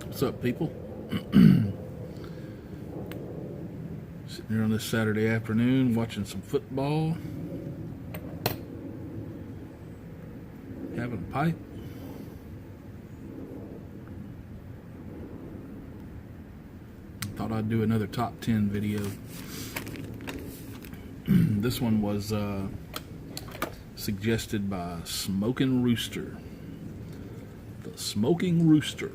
What's up, people? Sitting here on this Saturday afternoon watching some football, having a pipe. Thought I'd do another top 10 video. This one was suggested by Smoking Rooster. The Smoking Rooster.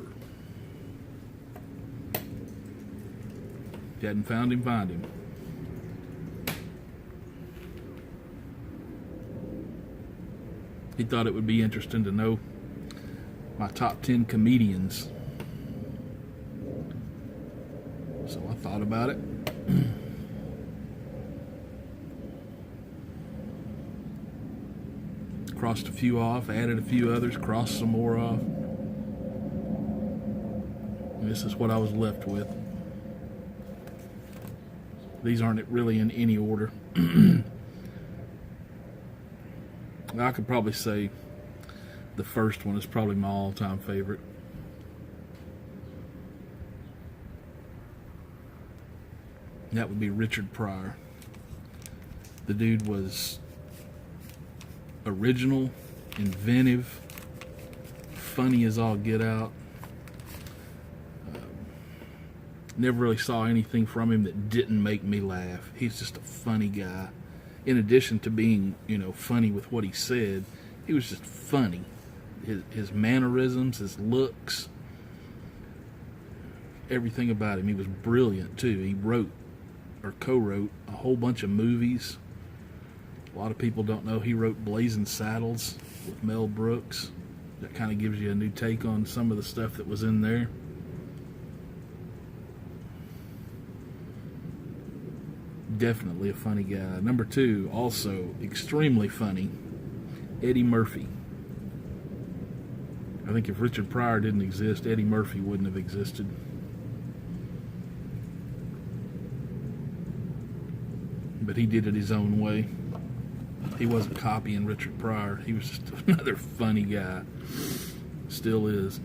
If you hadn't found him, find him. He thought it would be interesting to know my top 10 comedians. So I thought about it. Crossed a few off, added a few others, crossed some more off. And this is what I was left with. These aren't really in any order. I could probably say the first one is probably my all-time favorite. That would be Richard Pryor. The dude was original, inventive, funny as all get out. Never really saw anything from him that didn't make me laugh. He's just a funny guy. In addition to being, funny with what he said, he was just funny. His mannerisms, his looks, everything about him. He was brilliant too. He wrote or co-wrote a whole bunch of movies. A lot of people don't know he wrote Blazing Saddles with Mel Brooks. That kind of gives you a new take on some of the stuff that was in there. Definitely a funny guy. Number two, also extremely funny, Eddie Murphy. I think if Richard Pryor didn't exist, Eddie Murphy wouldn't have existed. But he did it his own way. He wasn't copying Richard Pryor. He was just another funny guy. Still is.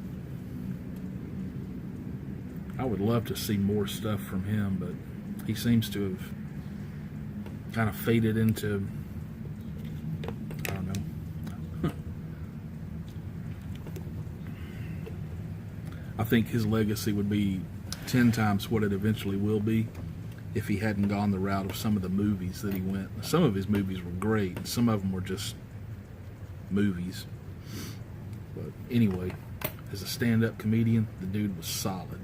I would love to see more stuff from him, but he seems to have kind of faded into, I don't know. I think his legacy would be 10 times what it eventually will be if he hadn't gone the route of some of the movies that he went. Some of his movies were great. Some of them were just movies. But anyway, as a stand-up comedian, the dude was solid.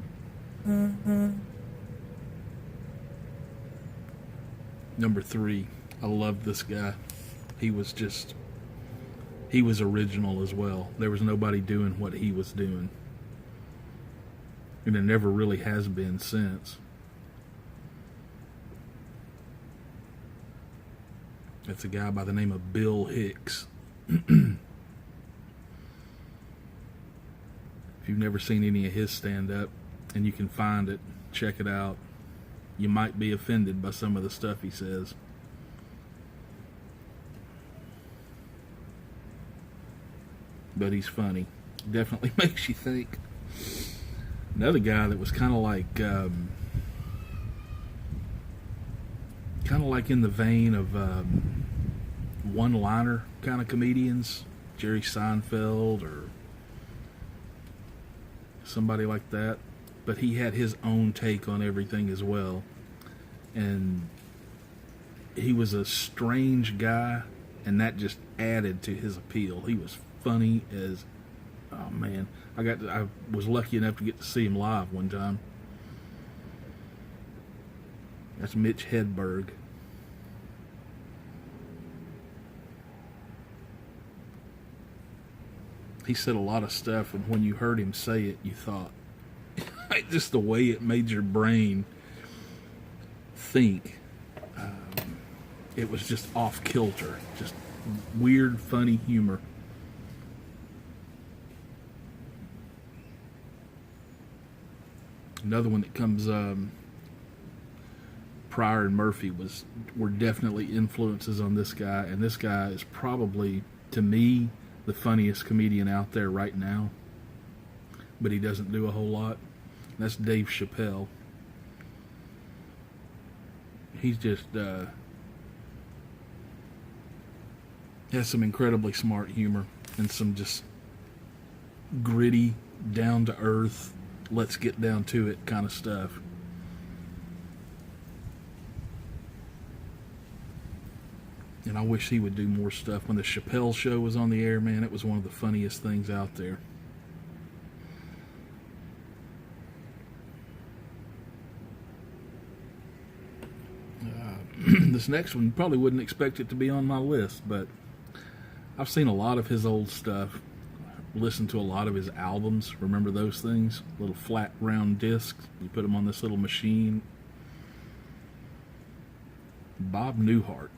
Number three, I love this guy. He was original as well. There was nobody doing what he was doing. And there never really has been since. That's a guy by the name of Bill Hicks. If you've never seen any of his stand-up, and you can find it, check it out. You might be offended by some of the stuff he says. But he's funny. Definitely makes you think. Another guy that was kind of like in the vein of one-liner kind of comedians, Jerry Seinfeld or somebody like that. But he had his own take on everything as well. And he was a strange guy, and that just added to his appeal. He was funny as, oh man. I was lucky enough to get to see him live one time. That's Mitch Hedberg. He said a lot of stuff, and when you heard him say it, you thought, just the way it made your brain think, it was just off kilter, just weird, funny humor. Another one that comes, Pryor and Murphy were definitely influences on this guy, and this guy is probably, to me, the funniest comedian out there right now, but he doesn't do a whole lot. That's Dave Chappelle. He's just has some incredibly smart humor and some just gritty, down to earth, let's get down to it kind of stuff. And I wish he would do more stuff. When the Chappelle Show was on the air, man, it was one of the funniest things out there. This next one, you probably wouldn't expect it to be on my list, but I've seen a lot of his old stuff, listened to a lot of his albums. Remember those things? Little flat round discs. You put them on this little machine. Bob Newhart.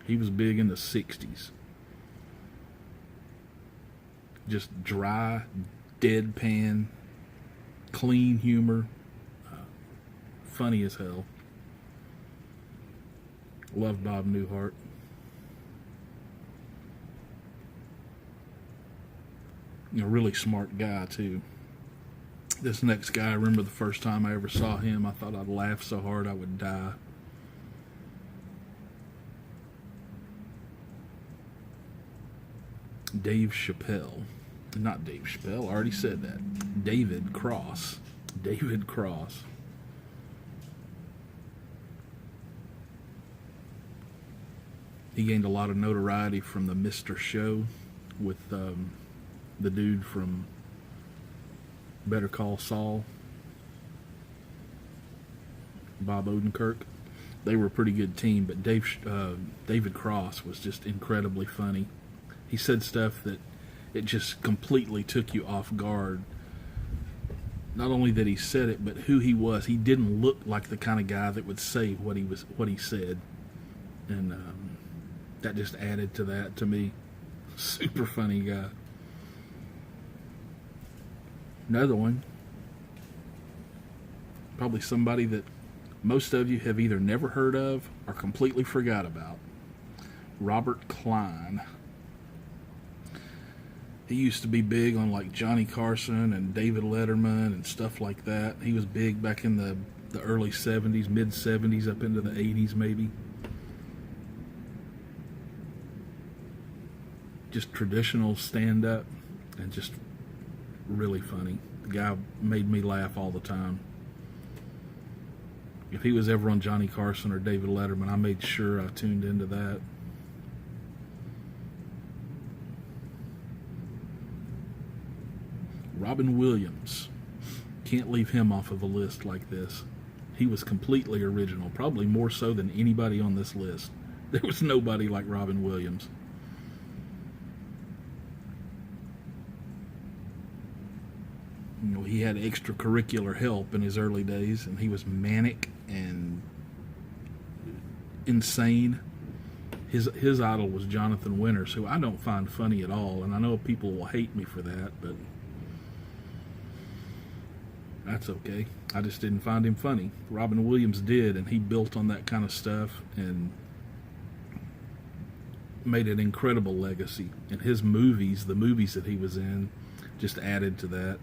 He was big in the 60s. Just dry, deadpan, clean humor. Funny as hell. Love Bob Newhart. A really smart guy, too. This next guy, I remember the first time I ever saw him, I thought I'd laugh so hard I would die. Dave Chappelle. Not Dave Chappelle, I already said that. David Cross. David Cross. He gained a lot of notoriety from the Mr. Show with the dude from Better Call Saul, Bob Odenkirk. They were a pretty good team, but David Cross was just incredibly funny. He said stuff that it just completely took you off guard. Not only that he said it, but who he was. He didn't look like the kind of guy that would say what he said, and that just added to that to me. Super funny guy. Another one, probably somebody that most of you have either never heard of or completely forgot about. Robert Klein. He used to be big on like Johnny Carson and David Letterman and stuff like that. He was big back in the early 70s, mid 70s, up into the 80s maybe. Just traditional stand-up and just really funny. The guy made me laugh all the time. If he was ever on Johnny Carson or David Letterman, I made sure I tuned into that. Robin Williams. Can't leave him off of a list like this. He was completely original, probably more so than anybody on this list. There was nobody like Robin Williams. You know, he had extracurricular help in his early days, and he was manic and insane. His idol was Jonathan Winters, who I don't find funny at all, and I know people will hate me for that, but that's okay. I just didn't find him funny. Robin Williams did, and he built on that kind of stuff and made an incredible legacy. And his movies, the movies that he was in, just added to that.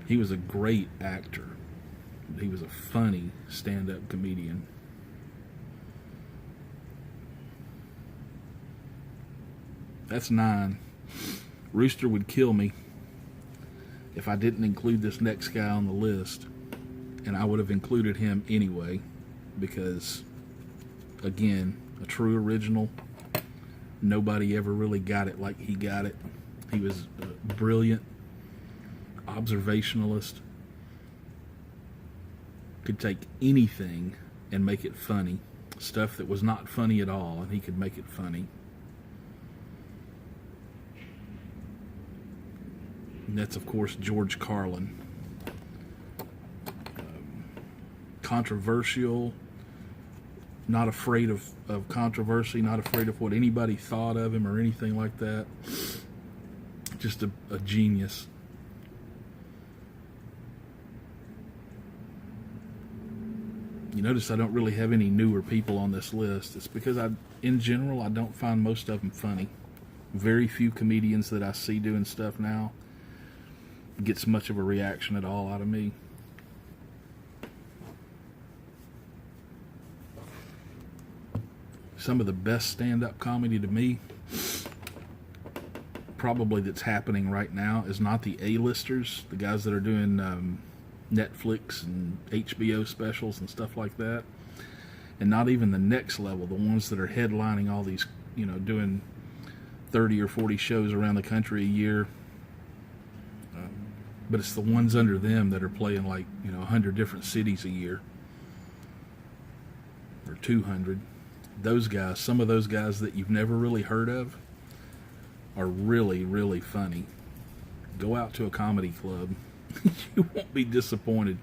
He was a great actor. He was a funny stand-up comedian. That's 9. Rooster would kill me if I didn't include this next guy on the list. And I would have included him anyway, because, again, a true original. Nobody ever really got it like he got it. He was brilliant, observationalist, could take anything and make it funny. Stuff that was not funny at all, and he could make it funny. And that's, of course, George Carlin. Controversial, not afraid of controversy, not afraid of what anybody thought of him or anything like that. Just a genius. You notice I don't really have any newer people on this list. It's because in general, I don't find most of them funny. Very few comedians that I see doing stuff now gets much of a reaction at all out of me. Some of the best stand-up comedy to me, probably that's happening right now, is not the A-listers, the guys that are doing Netflix and HBO specials and stuff like that, and not even the next level, the ones that are headlining all these, doing 30 or 40 shows around the country a year. But it's the ones under them that are playing like 100 different cities a year, or 200. Those guys, some of those guys that you've never really heard of, are really, really funny. Go out to a comedy club. You won't be disappointed.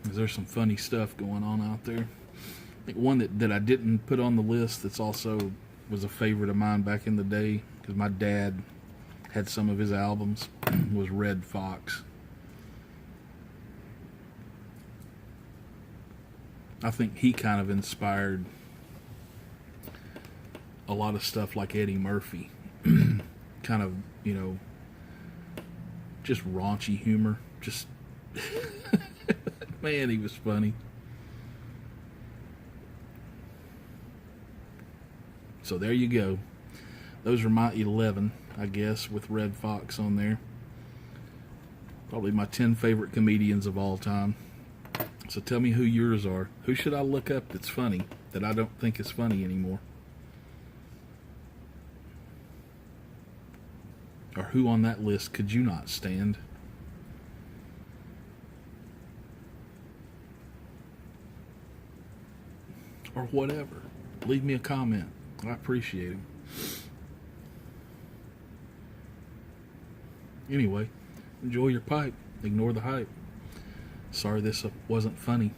There's some funny stuff going on out there. I think one that I didn't put on the list that's also was a favorite of mine back in the day, because my dad had some of his albums, was Redd Foxx. I think he kind of inspired a lot of stuff like Eddie Murphy. Kind of, just raunchy humor. Just, man, he was funny. So there you go. Those are my 11, I guess, with Redd Foxx on there. Probably my 10 favorite comedians of all time. So tell me who yours are. Who should I look up that's funny, that I don't think is funny anymore? Or who on that list could you not stand? Or whatever. Leave me a comment. I appreciate it. Anyway, enjoy your pipe. Ignore the hype. Sorry this wasn't funny.